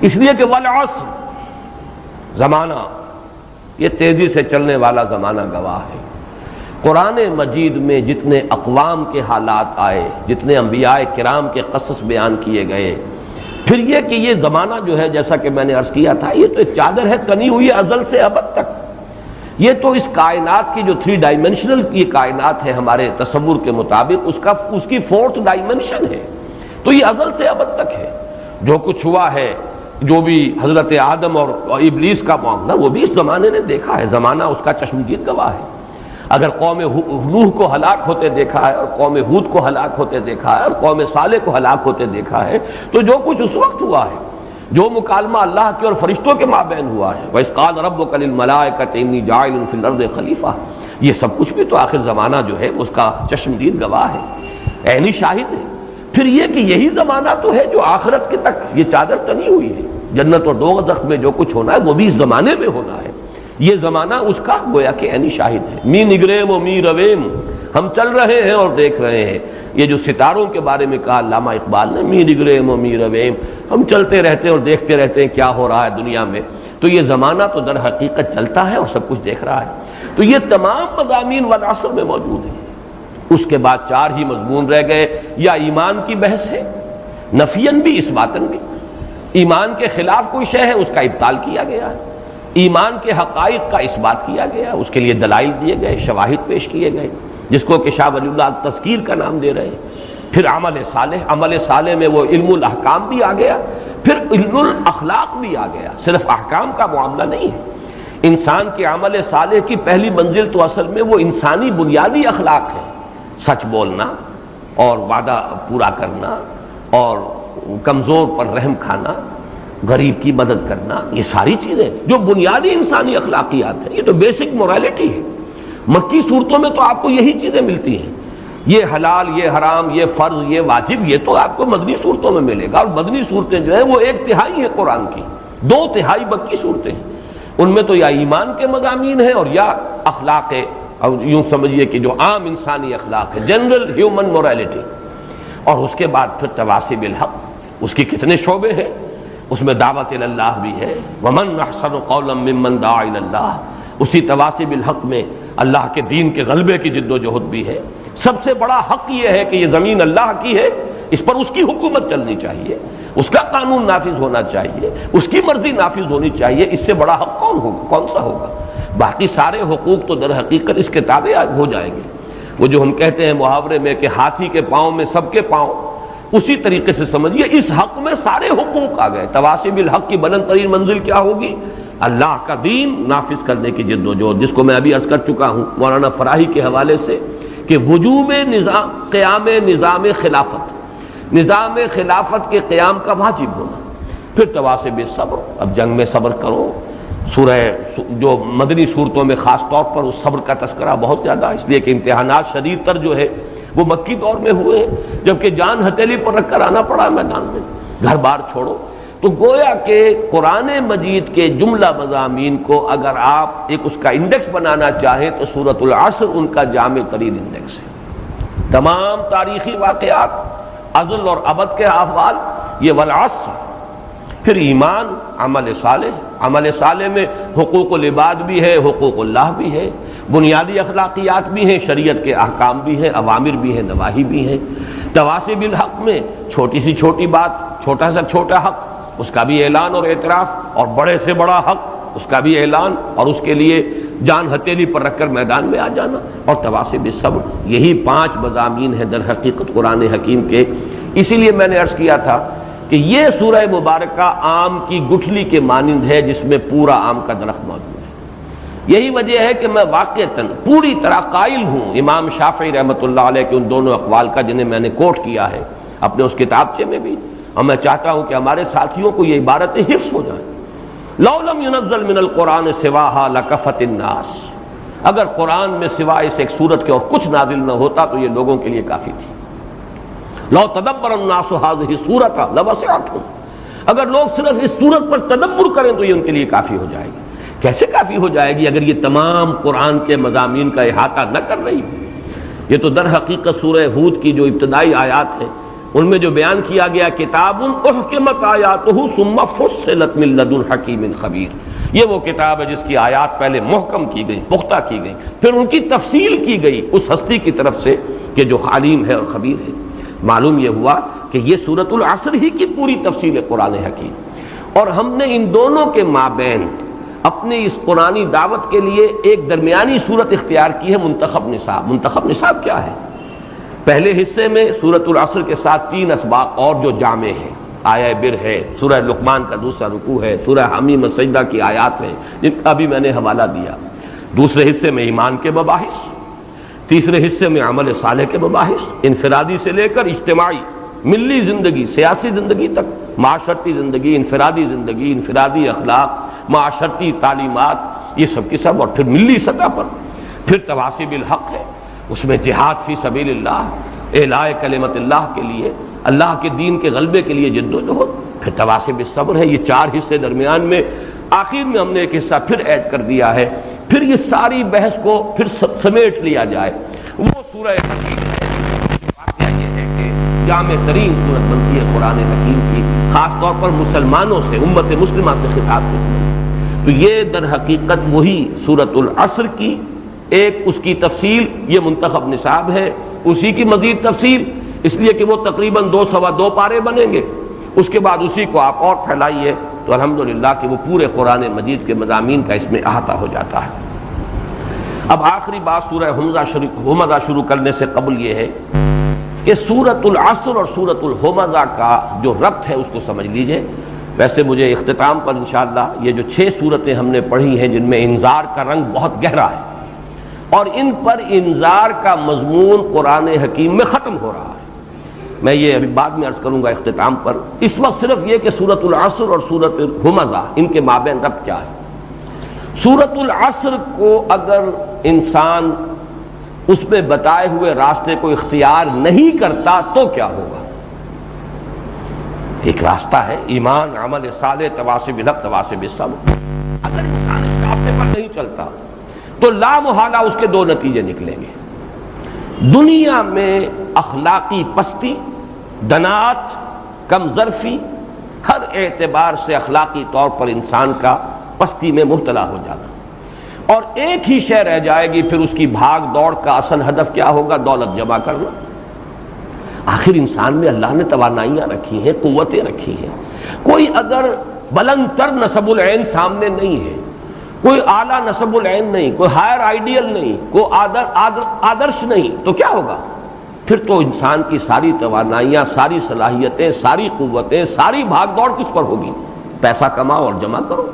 اس لیے کہ والعصر، زمانہ یہ تیزی سے چلنے والا زمانہ گواہ ہے۔ قرآن مجید میں جتنے اقوام کے حالات آئے، جتنے انبیاء کرام کے قصص بیان کیے گئے، پھر یہ کہ یہ زمانہ جو ہے جیسا کہ میں نے عرض کیا تھا، یہ تو ایک چادر ہے تنی ہوئی ازل سے ابد تک۔ یہ تو اس کائنات کی جو 3 ڈائمنشنل کی کائنات ہے ہمارے تصور کے مطابق، اس کی 4th ڈائمنشن ہے، تو یہ ازل سے ابد تک ہے۔ جو کچھ ہوا ہے، جو بھی حضرت آدم اور ابلیس کا معاملہ، وہ بھی اس زمانے نے دیکھا ہے، زمانہ اس کا چشمدید گواہ ہے۔ اگر قوم نوح کو ہلاک ہوتے دیکھا ہے اور قوم ہود کو ہلاک ہوتے دیکھا ہے اور قوم صالح کو ہلاک ہوتے دیکھا ہے، تو جو کچھ اس وقت ہوا ہے، جو مکالمہ اللہ کے اور فرشتوں کے مابین ہوا ہے، وَإِذْ قَالَ رَبُّكَ لِلْمَلَائِكَةِ إِنِّي جَاعِلٌ فِي الْأَرْضِ خَلِيفَةً، یہ سب کچھ بھی تو آخر زمانہ جو ہے اس کا چشمدید گواہ ہے، عینی شاہد ہے۔ پھر یہ کہ یہی زمانہ تو ہے جو آخرت کے تک یہ چادر تنی ہوئی ہے، جنت اور دوزخ میں جو کچھ ہونا ہے وہ بھی اس زمانے میں ہونا ہے۔ یہ زمانہ اس کا گویا کہ عینی شاہد ہے۔ می نگریم و می رویم، ہم چل رہے ہیں اور دیکھ رہے ہیں۔ یہ جو ستاروں کے بارے میں کہا علامہ اقبال نے، می نگریم و می رویم، ہم چلتے رہتے ہیں اور دیکھتے رہتے ہیں کیا ہو رہا ہے دنیا میں، تو یہ زمانہ تو در حقیقت چلتا ہے اور سب کچھ دیکھ رہا ہے۔ تو یہ تمام مضامین والعصر میں موجود ہیں۔ اس کے بعد 4 ہی مضمون رہ گئے، یا ایمان کی بحث ہے، نفین بھی اس باتن بھی، ایمان کے خلاف کوئی شے ہے اس کا ابطال کیا گیا ہے، ایمان کے حقائق کا اس بات کیا گیا، اس کے لیے دلائل دیے گئے، شواہد پیش کیے گئے، جس کو کہ شاہ ولی اللہ تذکیر کا نام دے رہے ہیں۔ پھر عمل صالح میں وہ علم الاحکام بھی آ گیا، پھر علم الاخلاق بھی آ گیا، صرف احکام کا معاملہ نہیں ہے۔ انسان کے عمل صالح کی پہلی منزل تو اصل میں وہ انسانی بنیادی اخلاق ہے، سچ بولنا اور وعدہ پورا کرنا اور کمزور پر رحم کھانا غریب کی مدد کرنا، یہ ساری چیزیں جو بنیادی انسانی اخلاقیات ہیں، یہ تو بیسک مورالٹی ہے۔ مکی صورتوں میں تو آپ کو یہی چیزیں ملتی ہیں، یہ حلال، یہ حرام، یہ فرض، یہ واجب، یہ تو آپ کو مدنی صورتوں میں ملے گا۔ اور مدنی صورتیں جو ہیں وہ 1/3 ہیں قرآن کی، 2/3 مکی صورتیں ہیں۔ ان میں تو یا ایمان کے مضامین ہیں اور یا اخلاق، اور یوں سمجھیے کہ جو عام انسانی اخلاق ہے، جنرل ہیومن مورالٹی۔ اور اس کے بعد پھر تواصی بالحق، اس کی کتنے شعبے ہیں، اس میں دعوت اللہ بھی ہے، ومن احسن قولا ممن دعا الی اللہ، اسی تواصی بالحق میں اللہ کے دین کے غلبے کی جد و جہد بھی ہے۔ سب سے بڑا حق یہ ہے کہ یہ زمین اللہ کی ہے، اس پر اس کی حکومت چلنی چاہیے، اس کا قانون نافذ ہونا چاہیے، اس کی مرضی نافذ ہونی چاہیے۔ اس سے بڑا حق کون ہوگا، کون سا ہوگا؟ باقی سارے حقوق تو در حقیقت اس کے تابع ہو جائیں گے۔ وہ جو ہم کہتے ہیں محاورے میں کہ ہاتھی کے پاؤں میں سب کے پاؤں، اسی طریقے سے سمجھیے اس حق میں سارے حقوق آ گئے۔ تواصی بالحق کی بلند ترین منزل کیا ہوگی؟ اللہ کا دین نافذ کرنے کی جد و جہد، جس کو میں ابھی عرض کر چکا ہوں مولانا فراہی کے حوالے سے کہ وجوب نظام قیام نظام خلافت، نظام خلافت کے قیام کا واجب ہونا۔ پھر تواصی بالصبر، اب جنگ میں صبر کرو۔ سورہ جو مدنی صورتوں میں خاص طور پر اس صبر کا تذکرہ بہت زیادہ، اس لیے کہ امتحانات شدید تر جو ہے وہ مکی دور میں ہوئے ہیں، جبکہ جان ہتھیلی پر رکھ کر آنا پڑا میدان میں، گھر بار چھوڑو۔ تو گویا کہ قرآن مجید کے جملہ مضامین کو اگر آپ ایک اس کا انڈیکس بنانا چاہیں تو سورۃ العصر ان کا جامع ترین انڈیکس ہے۔ تمام تاریخی واقعات، ازل اور ابد کے احوال، یہ والعصر۔ پھر ایمان، عمل صالح، عمل صالح میں حقوق العباد بھی ہے، حقوق اللہ بھی ہے، بنیادی اخلاقیات بھی ہیں، شریعت کے احکام بھی ہیں، اوامر بھی ہیں، نواہی بھی ہیں۔ تواصی بالحق میں چھوٹی سی چھوٹی بات، چھوٹا سا چھوٹا حق، اس کا بھی اعلان اور اعتراف، اور بڑے سے بڑا حق، اس کا بھی اعلان اور اس کے لیے جان ہتھیلی پر رکھ کر میدان میں آ جانا، اور تواصی بالصبر۔ یہی 5 مضامین ہیں در حقیقت قرآن حکیم کے۔ اسی لیے میں نے عرض کیا تھا کہ یہ سورہ مبارکہ آم کی گٹھلی کے مانند ہے جس میں پورا آم کا درخت موجود ہے۔ یہی وجہ ہے کہ میں واقعتاً پوری طرح قائل ہوں امام شافعی رحمۃ اللہ علیہ کے ان دونوں اقوال کا جنہیں میں نے کوٹ کیا ہے اپنے اس کتابچے میں بھی، اور میں چاہتا ہوں کہ ہمارے ساتھیوں کو یہ عبارتیں حفظ ہو جائیں۔ لو لم ينزل من القرآن سواها لکفت الناس، اگر قرآن میں سوائے اس ایک سورت کے اور کچھ نازل نہ ہوتا تو یہ لوگوں کے لیے کافی تھی۔ لو تدبر الناس هذه السورۃ لوسعتهم، اگر لوگ صرف اس سورت پر تدبر کریں تو یہ ان کے لیے کافی ہو جائے گی۔ کیسے کافی ہو جائے گی اگر یہ تمام قرآن کے مضامین کا احاطہ نہ کر رہی؟ یہ تو در حقیقت سورہ ہود کی جو ابتدائی آیات ہیں ان میں جو بیان کیا گیا کتاب احکمت آیاتہ ثم فصلت من لدن حکیم خبیر، یہ وہ کتاب ہے جس کی آیات پہلے محکم کی گئی، پختہ کی گئی، پھر ان کی تفصیل کی گئی اس ہستی کی طرف سے کہ جو علیم ہے اور خبیر ہے۔ معلوم یہ ہوا کہ یہ سورۃ العصر ہی کی پوری تفصیل ہے قرآن حکیم، اور ہم نے ان دونوں کے مابین اپنے اس قرآنی دعوت کے لیے ایک درمیانی صورت اختیار کی ہے، منتخب نصاب۔ منتخب نصاب کیا ہے؟ پہلے حصے میں سورۃ العصر کے ساتھ 3 اسباق اور جو جامع ہیں، آیہ بر ہے، سورہ لقمان کا دوسرا رکوع ہے، سورہ حمیم السجدہ کی آیات ہیں جن کا ابھی میں نے حوالہ دیا۔ دوسرے حصے میں ایمان کے مباحث، تیسرے حصے میں عمل صالح کے مباحث، انفرادی سے لے کر اجتماعی، ملی زندگی، سیاسی زندگی تک، معاشرتی زندگی، انفرادی زندگی، انفرادی اخلاق، معاشرتی تعلیمات، یہ سب کی سب، اور پھر ملی سطح پر پھر تواصی بالحق ہے، اس میں جہاد فی سبیل اللہ، اعلاء کلمت اللہ کے لیے، اللہ کے دین کے غلبے کے لیے جد و جہد، پھر تواصی بالصبر ہے۔ یہ 4 حصے درمیان میں آخر میں ہم نے ایک حصہ پھر ایڈ کر دیا ہے۔ پھر یہ ساری بحث کو پھر سمیٹ لیا جائے، وہ سورہ حکیم ہے۔ واقعہ یہ ہے کہ جامع ترین سورت بنتی ہے قرآن حکیم کی، خاص طور پر مسلمانوں سے، امت مسلمہ سے خطاب ہوتا ہے۔ تو یہ در حقیقت وہی سورۃ العصر کی ایک اس کی تفصیل، یہ منتخب نصاب ہے، اسی کی مزید تفصیل، اس لیے کہ وہ تقریباً 2 سوا 2 پارے بنیں گے، اس کے بعد اسی کو آپ اور پھیلائیے تو الحمدللہ کہ وہ پورے قرآن مجید کے مضامین کا اس میں احاطہ ہو جاتا ہے۔ اب آخری بات سورہ ہمزہ شروع کرنے سے قبل یہ ہے کہ سورۃ العصر اور سورۃ الہمزہ کا جو ربط ہے اس کو سمجھ لیجئے۔ ویسے مجھے اختتام پر انشاءاللہ یہ جو 6 سورتیں ہم نے پڑھی ہیں جن میں انذار کا رنگ بہت گہرا ہے، اور ان پر انذار کا مضمون قرآن حکیم میں ختم ہو رہا ہے، میں یہ ابھی بعد میں عرض کروں گا اختتام پر. اس وقت صرف یہ کہ سورۃ العصر اور سورۃ الہمزہ ان کے مابین ربط کیا ہے. سورۃ العصر کو اگر انسان اس میں بتائے ہوئے راستے کو اختیار نہیں کرتا تو کیا ہوگا؟ ایک راستہ ہے ایمان، عمل صالح، تواصی بالحق، تواصی بالصبر. اگر انسان اس راستے پر نہیں چلتا تو لا محالہ اس کے دو نتیجے نکلیں گے. دنیا میں اخلاقی پستی، دنات، کم ظرفی، ہر اعتبار سے اخلاقی طور پر انسان کا پستی میں مبتلا ہو جانا، اور ایک ہی شے رہ جائے گی پھر اس کی بھاگ دوڑ کا اصل ہدف کیا ہوگا؟ دولت جمع کرنا. آخر انسان میں اللہ نے توانائیاں رکھی ہیں، قوتیں رکھی ہیں. کوئی اگر بلند تر نصب العین سامنے نہیں ہے، کوئی اعلیٰ نصب العین نہیں، کوئی ہائر آئیڈیل نہیں، کوئی آدرش نہیں، تو کیا ہوگا؟ پھر تو انسان کی ساری توانائیاں، ساری صلاحیتیں، ساری قوتیں، ساری بھاگ دوڑ کس پر ہوگی؟ پیسہ کماؤ اور جمع کرو.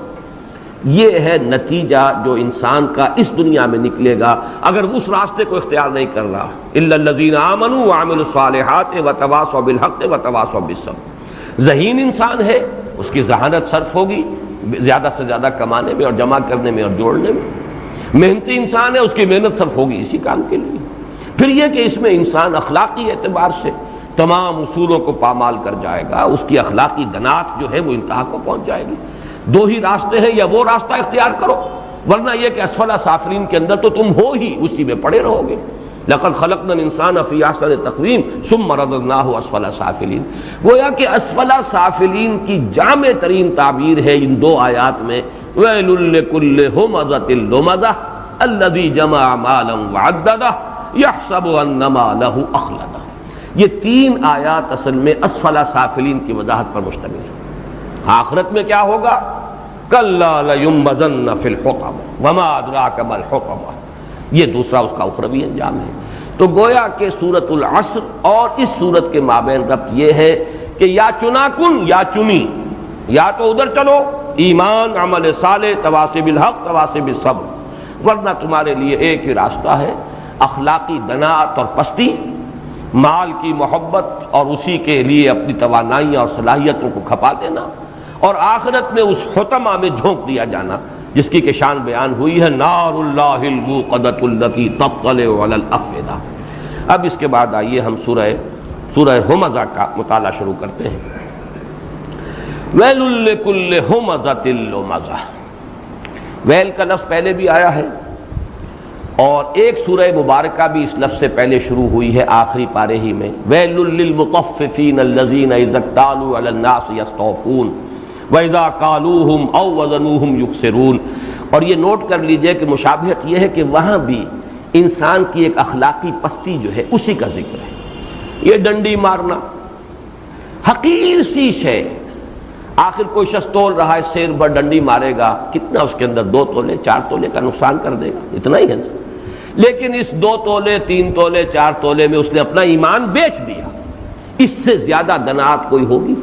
یہ ہے نتیجہ جو انسان کا اس دنیا میں نکلے گا اگر اس راستے کو اختیار نہیں کر رہا. الا الذین آمنوا وعملوا الصالحات وتواصوا بالحق وتواصوا بالصبر. ذہین انسان ہے، اس کی ذہانت صرف ہوگی زیادہ سے زیادہ کمانے میں اور جمع کرنے میں اور جوڑنے میں. محنتی انسان ہے، اس کی محنت صرف ہوگی اسی کام کے لیے. پھر یہ کہ اس میں انسان اخلاقی اعتبار سے تمام اصولوں کو پامال کر جائے گا، اس کی اخلاقی دنات جو ہے وہ انتہا کو پہنچ جائے گی. دو ہی راستے ہیں، یا وہ راستہ اختیار کرو، ورنہ یہ کہ اسفل سافلین کے اندر تو تم ہو ہی، اسی میں پڑے رہو گے. لقد خلقنا الانسان فی احسن تقویم ثم رددناہ اسفل سافلین. گویا کہ اسفل سافلین کی جامع ترین تعبیر ہے ان دو آیات میں ویل لکل ہمزۃ لمزہ الذی جمع مالا وعددہ یحسب ان مالہ اخلدہ. یہ تین آیات اصل میں اسفل سافلین کی وضاحت پر مشتمل ہے. آخرت میں کیا ہوگا؟ کلا لینبذن فی الحطمہ وما ادراک ما الحطمہ. یہ دوسرا اس کا اخروی انجام ہے. تو گویا کہ سورۃ العصر اور اس سورت کے مابین ربط یہ ہے کہ یا چنا کن یا چنی، یا تو ادھر چلو ایمان، عمل صالح، تواصی بالحق، تواصی بالصبر، ورنہ تمہارے لیے ایک ہی راستہ ہے اخلاقی دنات اور پستی، مال کی محبت اور اسی کے لیے اپنی توانائیاں اور صلاحیتوں کو کھپا دینا، اور آخرت میں اس حطمہ میں جھونک دیا جانا جس کی کہ شان بیان ہوئی ہے نار اللہ الموقدۃ التی تطلع علی الافئدہ. اب اس کے بعد آئیے ہم سورہ ہمزہ کا مطالعہ شروع کرتے ہیں. ویل لکل ہمزۃ لمزہ. ویل کا لفظ پہلے بھی آیا ہے اور ایک سورہ مبارکہ بھی اس لفظ سے پہلے شروع ہوئی ہے آخری پارے ہی میں. ویل للمطففین الذین اذا اکتالوا علی الناس یستوفون وَإِذَا قَالُوهُمْ أَوْ وَزَنُوهُمْ يُخْسِرُونَ. اور یہ نوٹ کر لیجئے کہ مشابہت یہ ہے کہ وہاں بھی انسان کی ایک اخلاقی پستی جو ہے اسی کا ذکر ہے. یہ ڈنڈی مارنا حقیر سی ہے. آخر کوئی شخص تول رہا ہے سیر بھر ڈنڈی مارے گا، کتنا اس کے اندر 2 تولے 4 تولے کا نقصان کر دے گا، اتنا ہی ہے نا. لیکن اس 2 تولے 3 تولے 4 تولے میں اس نے اپنا ایمان بیچ دیا. اس سے زیادہ دنات کوئی ہوگی؟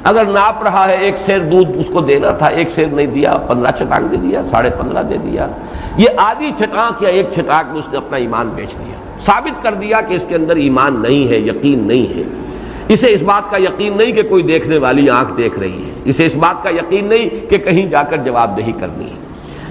اگر ناپ رہا ہے 1 سیر دودھ اس کو دینا تھا، 1 سیر نہیں دیا، 15 چھٹانک دے دیا، 15.5 دے دیا. یہ آدھی چھٹانک یا 1 چھٹانک میں اس نے اپنا ایمان بیچ دیا، ثابت کر دیا کہ اس کے اندر ایمان نہیں ہے، یقین نہیں ہے. اسے اس بات کا یقین نہیں کہ کوئی دیکھنے والی آنکھ دیکھ رہی ہے، اسے اس بات کا یقین نہیں کہ کہیں جا کر جواب دہی کرنی ہے.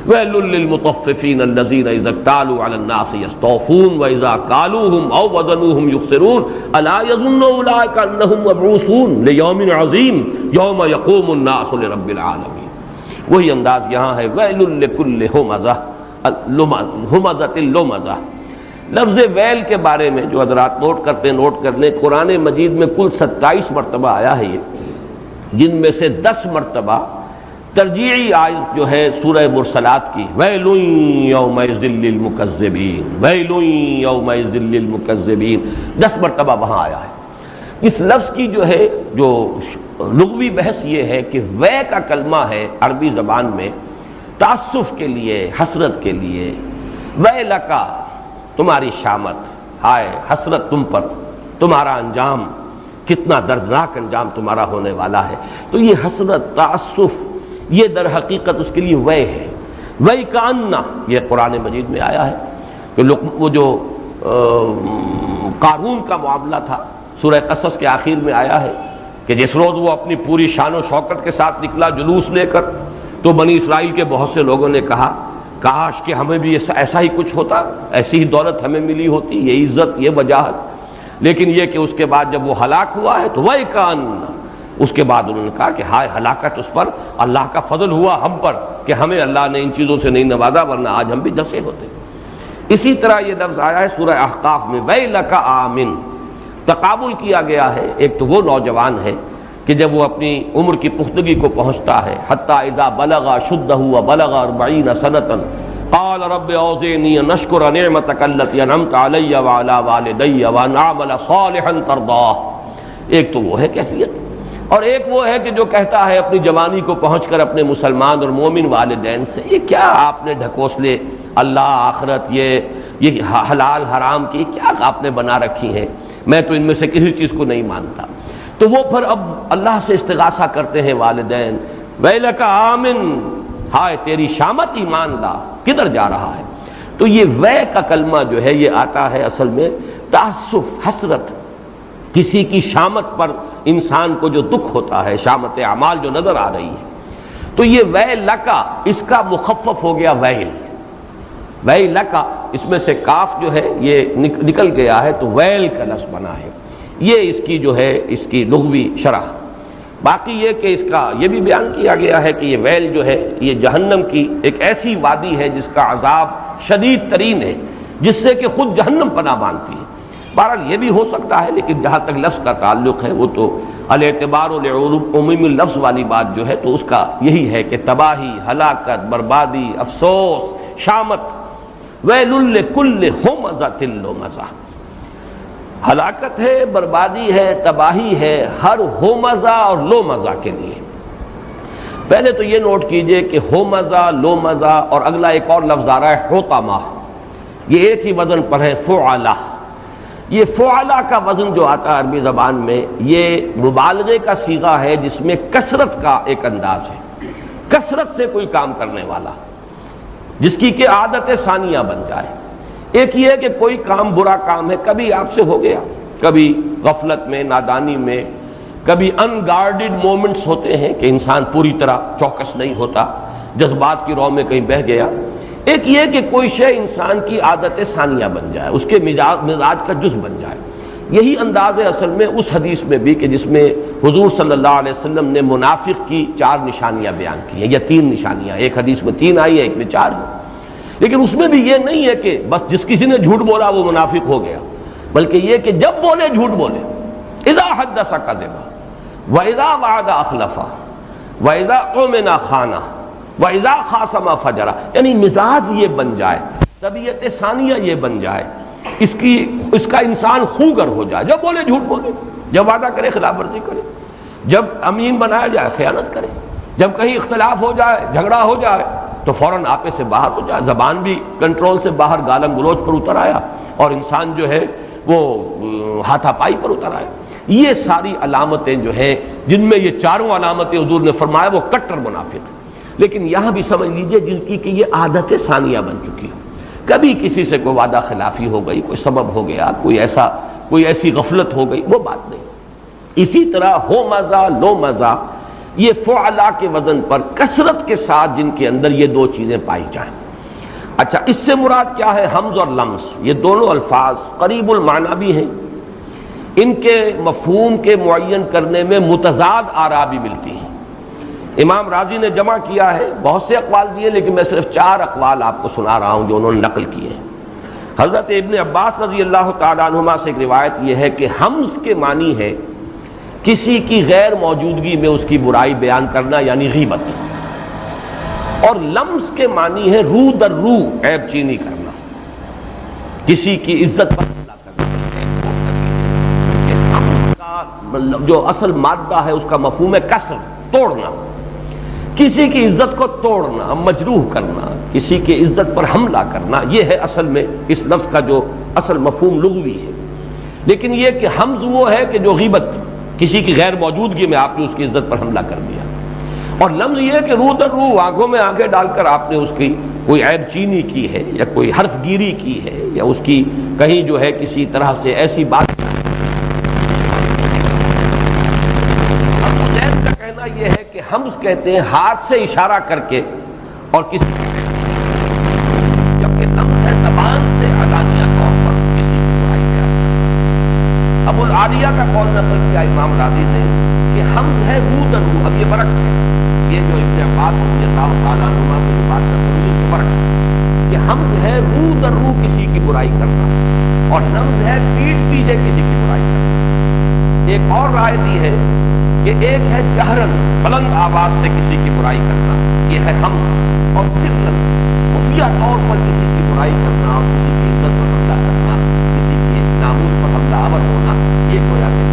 وَيْلٌ لِّلْمُطَفِّفِينَ الَّذِينَ إِذَا اكْتَالُوا عَلَى النَّاسِ يَسْتَوْفُونَ وَإِذَا كَالُوهُمْ أَوْ وَزَنُوهُمْ يُخْسِرُونَ أَلَا يَظُنُّ أُولَٰئِكَ أَنَّهُمْ مَبْعُوثُونَ لِيَوْمٍ عَظِيمٍ يَوْمَ يَقُومُ النَّاسُ لِرَبِّ الْعَالَمِينَ. وہی انداز یہاں ہے وَيْلٌ لِّكُلِّ ہُمَزَةٍ لُمَزَةٍ. لفظ ویل کے بارے میں جو حضرات نوٹ کرتے ہیں نوٹ کر لیں. قرآن مجید میں کل 27 مرتبہ آیا ہے یہ، جن میں سے 10 مرتبہ ترجیعی آیت جو ہے سورہ مرسلات کی ویل یومئذ للمکذبین، ویل یومئذ للمکذبین، 10 مرتبہ وہاں آیا ہے. اس لفظ کی جو ہے جو لغوی بحث یہ ہے کہ وے کا کلمہ ہے عربی زبان میں تعسف کے لیے، حسرت کے لیے. ویلکا تمہاری شامت، ہائے حسرت تم پر، تمہارا انجام کتنا دردناک انجام تمہارا ہونے والا ہے. تو یہ حسرت، تعسف، یہ در حقیقت اس کے لیے وے ہے. وے کاننا یہ قرآن مجید میں آیا ہے کہ وہ جو قارون کا معاملہ تھا سورہ قصص کے آخر میں آیا ہے کہ جس روز وہ اپنی پوری شان و شوکت کے ساتھ نکلا جلوس لے کر، تو بنی اسرائیل کے بہت سے لوگوں نے کہا کاش کہ ہمیں بھی ایسا ہی کچھ ہوتا، ایسی ہی دولت ہمیں ملی ہوتی، یہ عزت، یہ وجاہت۔ لیکن یہ کہ اس کے بعد جب وہ ہلاک ہوا ہے تو وَيْكَانَ، اس کے بعد انہوں نے کہا کہ ہائے ہلاکت اس پر، اللہ کا فضل ہوا ہم پر کہ ہمیں اللہ نے ان چیزوں سے نہیں نوازا، ورنہ آج ہم بھی دسے ہوتے۔ اسی طرح یہ لفظ آیا ہے سورہ احقاف میں وَيْلَكَ آمِن، تقابل کیا گیا ہے۔ ایک تو وہ نوجوان ہے کہ جب وہ اپنی عمر کی پختگی کو پہنچتا ہے، حتی اذا بلغ شدہ وبلغ 40 سنة قال رب اوزعنی ان اشکر نعمتک التی انعمت علی وعلی والدی وان اعمل صالحا ترضاہ۔ ایک تو وہ ہے کیفیت، اور ایک وہ ہے کہ جو کہتا ہے اپنی جوانی کو پہنچ کر اپنے مسلمان اور مومن والدین سے، یہ کیا آپ نے ڈھکوسلے اللہ آخرت، یہ حلال حرام کی کیا آپ نے بنا رکھی ہیں، میں تو ان میں سے کسی چیز کو نہیں مانتا۔ تو وہ پھر اب اللہ سے استغاثہ کرتے ہیں والدین، ویلک آمن، ہائے تیری شامت ایمان لا، کدھر جا رہا ہے؟ تو یہ وے کا کلمہ جو ہے یہ آتا ہے اصل میں تاسف، حسرت، کسی کی شامت پر انسان کو جو دکھ ہوتا ہے، شامت اعمال جو نظر آ رہی ہے، تو یہ وے لکا، اس کا مخفف ہو گیا ویل، ویل لکا، اس میں سے کاف جو ہے یہ نکل گیا ہے تو ویل کا لفظ بنا ہے۔ یہ اس کی جو ہے اس کی لغوی شرح۔ باقی یہ کہ اس کا یہ بھی بیان کیا گیا ہے کہ یہ ویل جو ہے یہ جہنم کی ایک ایسی وادی ہے جس کا عذاب شدید ترین ہے، جس سے کہ خود جہنم پناہ مانگتی ہے۔ بہرحال یہ بھی ہو سکتا ہے، لیکن جہاں تک لفظ کا تعلق ہے وہ تو الاعتبار لعموم اللفظ والی بات جو ہے تو اس کا یہی ہے کہ تباہی، ہلاکت، بربادی، افسوس، شامت، ویل لکل ہمزۃ لمزہ، ہلاکت ہے، بربادی ہے، تباہی ہے ہر ہومزہ اور لومزہ کے لیے۔ پہلے تو یہ نوٹ کیجئے کہ ہومزہ، لومزہ اور اگلا ایک اور لفظ آ رہا ہے حطمہ، یہ ایک ہی وزن پر ہے فعلہ۔ یہ فعلہ کا وزن جو آتا ہے عربی زبان میں، یہ مبالغے کا صیغہ ہے جس میں کثرت کا ایک انداز ہے، کثرت سے کوئی کام کرنے والا، جس کی کہ عادت ثانیہ بن جائے۔ ایک یہ ہے کہ کوئی کام برا کام ہے، کبھی آپ سے ہو گیا، کبھی غفلت میں، نادانی میں، کبھی ان گارڈڈ مومنٹس ہوتے ہیں کہ انسان پوری طرح چوکس نہیں ہوتا، جذبات کی رو میں کہیں بہہ گیا۔ ایک یہ کہ کوئی شے انسان کی عادت ثانیہ بن جائے، اس کے مزاج کا جز بن جائے۔ یہی انداز ہے اصل میں اس حدیث میں بھی کہ جس میں حضور صلی اللہ علیہ وسلم نے منافق کی 4 نشانیاں بیان کی ہیں، یا 3 نشانیاں، ایک حدیث میں 3 آئی ہیں، ایک میں 4 ہیں۔ لیکن اس میں بھی یہ نہیں ہے کہ بس جس کسی نے جھوٹ بولا وہ منافق ہو گیا، بلکہ یہ کہ جب بولے جھوٹ بولے، اذا حدث کذب واذا وعد اخلف واذا اؤمن خان واذا خاصم فجر، یعنی مزاج یہ بن جائے، طبیعت ثانیہ یہ بن جائے، اس کا انسان خوگر ہو جائے، جب بولے جھوٹ بولے، جب وعدہ کرے خلاف ورزی کرے، جب امین بنایا جائے خیانت کرے، جب کہیں اختلاف ہو جائے، جھگڑا ہو جائے تو فوراً آپے سے باہر ہو جائے، زبان بھی کنٹرول سے باہر، گالم گلوچ پر اتر آیا، اور انسان جو ہے وہ ہاتھا پائی پر اتر آیا۔ یہ ساری علامتیں جو ہیں جن میں یہ 4 علامتیں حضور نے فرمایا وہ کٹر منافق ہیں۔ لیکن یہاں بھی سمجھ لیجئے جن کی کہ یہ عادت ثانیہ بن چکی ہو، کبھی کسی سے کوئی وعدہ خلافی ہو گئی، کوئی سبب ہو گیا، کوئی ایسی غفلت ہو گئی، وہ بات نہیں۔ اسی طرح ہو مزہ، لو مزہ، یہ فعلا کے وزن پر کثرت کے ساتھ جن کے اندر یہ 2 چیزیں پائی جائیں۔ اچھا، اس سے مراد کیا ہے؟ حمز اور لمس، یہ دونوں الفاظ قریب المعنی بھی ہیں، ان کے مفہوم کے معین کرنے میں متضاد آراء بھی ملتی ہیں۔ امام راضی نے جمع کیا ہے، بہت سے اقوال دیے، لیکن میں صرف 4 اقوال آپ کو سنا رہا ہوں جو انہوں نے نقل کیے ہیں۔ حضرت ابن عباس رضی اللہ تعالیٰ عنہما سے ایک روایت یہ ہے کہ حمز کے معنی ہے کسی کی غیر موجودگی میں اس کی برائی بیان کرنا، یعنی غیبت، اور لمز کے معنی ہے رو در رو عیب چینی کرنا، کسی کی عزت پر حملہ کرنا۔ حمز کا جو اصل مادہ ہے اس کا مفہوم ہے کسر، توڑنا، کسی کی عزت کو توڑنا، مجروح کرنا، کسی کی عزت پر حملہ کرنا، یہ ہے اصل میں اس لفظ کا جو اصل مفہوم لغوی ہے۔ لیکن یہ کہ حمز وہ ہے کہ جو غیبت، کسی کی غیر موجودگی میں آپ نے اس کی عزت پر حملہ کر دیا، اور لمز یہ کہ روح در روح، آنکھوں میں آنکھیں ڈال کر آپ نے اس کی کوئی عیب چینی کی ہے، یا کوئی حرف گیری کی ہے، یا اس کی کہیں جو ہے کسی طرح سے ایسی بات حمز کہتے ہیں ہاتھ سے اشارہ کر کے، اور کسی جبکہ لمز ہے زبان سے علانیہ طور پر کسی کی برائی بیان کرنا۔ ابو العالیہ کا قول نقل کیا امام راضی نے کہ حمز ہے روح در روح، اب یہ برعکس ہے، یہ جو ابن عباس رضی اللہ تعالیٰ عنہما سے جو بات کرتے ہیں اس برعکس ہے کہ حمز ہے روح در روح کسی کی برائی کرنا، اور لمز ہے پیٹھ پیچھے کسی کی برائی کرنا۔ ایک اور رائے دی ہے کہ ایک ہے جہرن بلند آواز سے کسی کی برائی کرنا، یہ ہے حمز، اور سرن خفیہ طور پر کسی کی برائی کرنا اور کسی کی عزت پر حملہ کرنا، کسی کی ناموس پر حملہ آور ہونا، یہ گویا کہ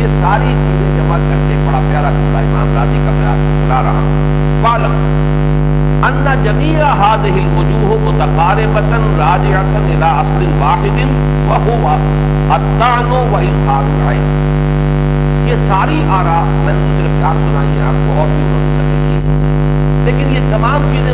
یہ ساری چیزیں جمع کر کے بڑا پیارا جملہ امام راضی کا میں آپ کو سنا رہا ہوں۔ فاعلم ان جميع هذه الوجوه متقاربة راجعة الى اصل واحد وهو الطعن واظهار العيب۔ یہ ساری آراء میں نے صرف چار سنائی ہیں آپ کو، اور بھی انہوں نے کی، لیکن یہ تمام چیزیں